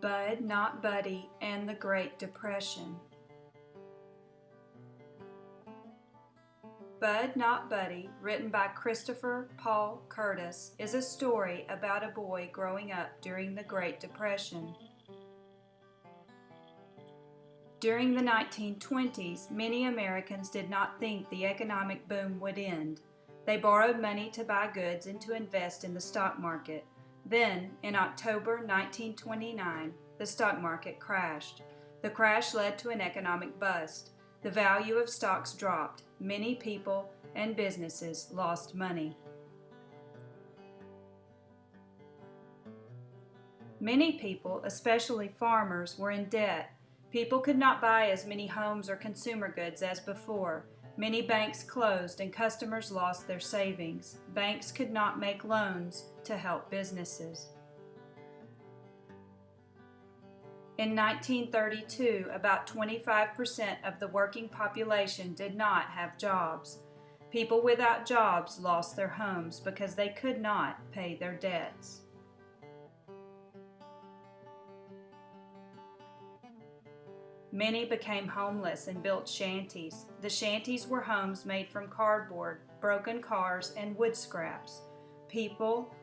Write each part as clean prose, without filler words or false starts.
Bud Not Buddy and the Great Depression. Bud Not Buddy, written by Christopher Paul Curtis, is a story about a boy growing up during the Great Depression. During the 1920s, many Americans did not think the economic boom would end. They borrowed money to buy goods and to invest in the stock market. Then, in October 1929, the stock market crashed. The crash led to an economic bust. The value of stocks dropped. Many people and businesses lost money. Many people, especially farmers, were in debt. People could not buy as many homes or consumer goods as before. Many banks closed and customers lost their savings. Banks could not make loans to help businesses. In 1932, about 25% of the working population did not have jobs. People without jobs lost their homes because they could not pay their debts. Many became homeless and built shanties. The shanties were homes made from cardboard, broken cars, and wood scraps. People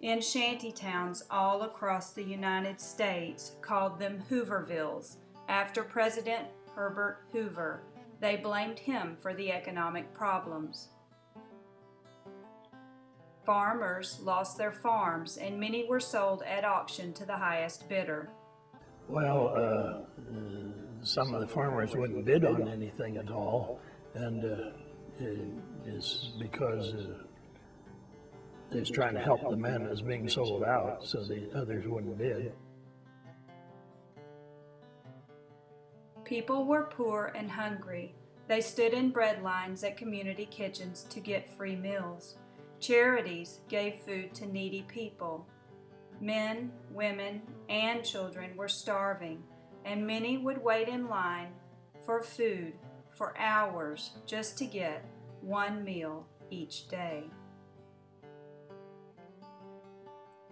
in shanty towns all across the United States called them Hoovervilles, after President Herbert Hoover. They blamed him for the economic problems. Farmers lost their farms, and many were sold at auction to the highest bidder. Well, some of the farmers wouldn't bid on anything at all, and it's because they was trying to help the men as being sold out, so the others wouldn't bid. People were poor and hungry. They stood in bread lines at community kitchens to get free meals. Charities gave food to needy people. Men, women, and children were starving, and many would wait in line for food for hours just to get one meal each day.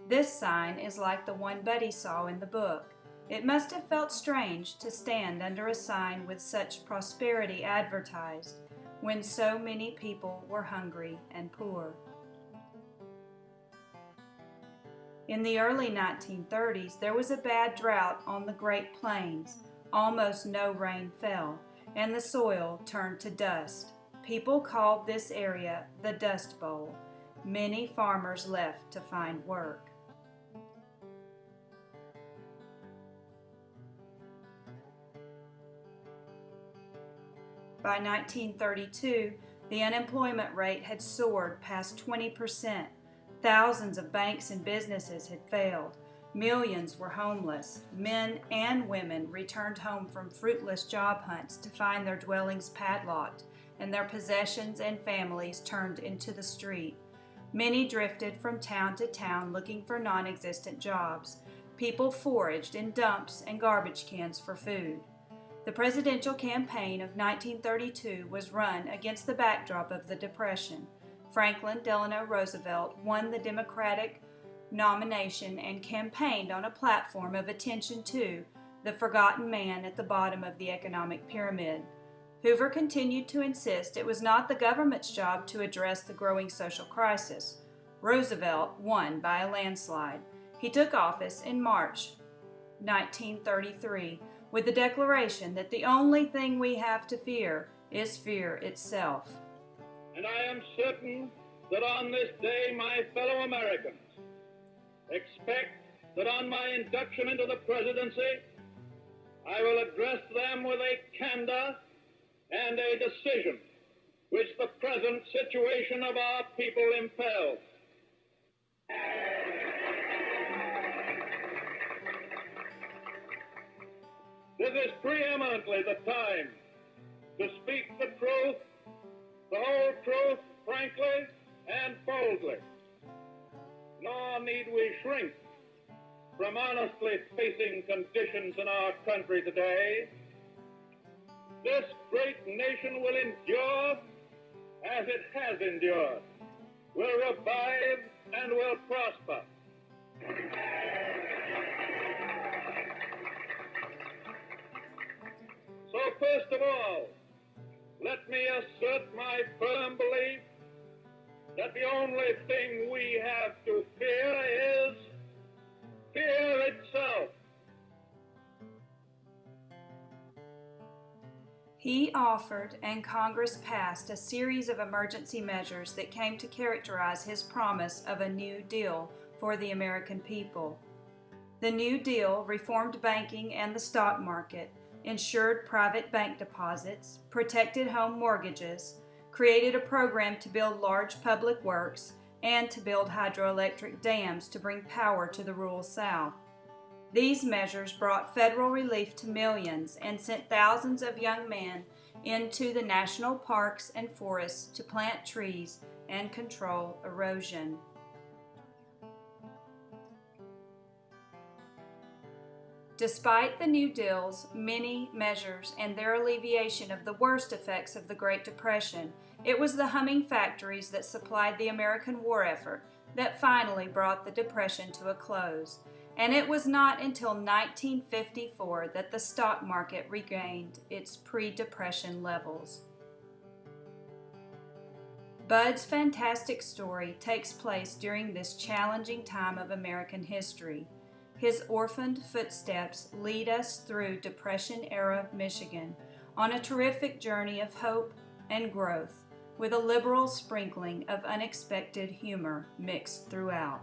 This sign is like the one Buddy saw in the book. It must have felt strange to stand under a sign with such prosperity advertised when so many people were hungry and poor. In the early 1930s, there was a bad drought on the Great Plains. Almost no rain fell, and the soil turned to dust. People called this area the Dust Bowl. Many farmers left to find work. By 1932, the unemployment rate had soared past 20%. Thousands of banks and businesses had failed. Millions were homeless. Men and women returned home from fruitless job hunts to find their dwellings padlocked and their possessions and families turned into the street. Many drifted from town to town looking for non-existent jobs. People foraged in dumps and garbage cans for food. The presidential campaign of 1932 was run against the backdrop of the Depression. Franklin Delano Roosevelt won the Democratic nomination and campaigned on a platform of attention to the forgotten man at the bottom of the economic pyramid. Hoover continued to insist it was not the government's job to address the growing social crisis. Roosevelt won by a landslide. He took office in March 1933 with the declaration that the only thing we have to fear is fear itself. And I am certain that on this day, my fellow Americans expect that on my induction into the presidency, I will address them with a candor and a decision which the present situation of our people impels. This is preeminently the time to speak the truth, the whole truth, frankly and boldly. Nor need we shrink from honestly facing conditions in our country today. This great nation will endure as it has endured, will revive and will prosper. that the only thing we have to fear is fear itself. He offered and Congress passed a series of emergency measures that came to characterize his promise of a New Deal for the American people. The New Deal reformed banking and the stock market, insured private bank deposits, protected home mortgages, created a program to build large public works, and to build hydroelectric dams to bring power to the rural South. These measures brought federal relief to millions and sent thousands of young men into the national parks and forests to plant trees and control erosion. Despite the New Deal's many measures and their alleviation of the worst effects of the Great Depression, it was the humming factories that supplied the American war effort that finally brought the Depression to a close. And it was not until 1954 that the stock market regained its pre-Depression levels. Bud's fantastic story takes place during this challenging time of American history. His orphaned footsteps lead us through Depression-era Michigan on a terrific journey of hope and growth, with a liberal sprinkling of unexpected humor mixed throughout.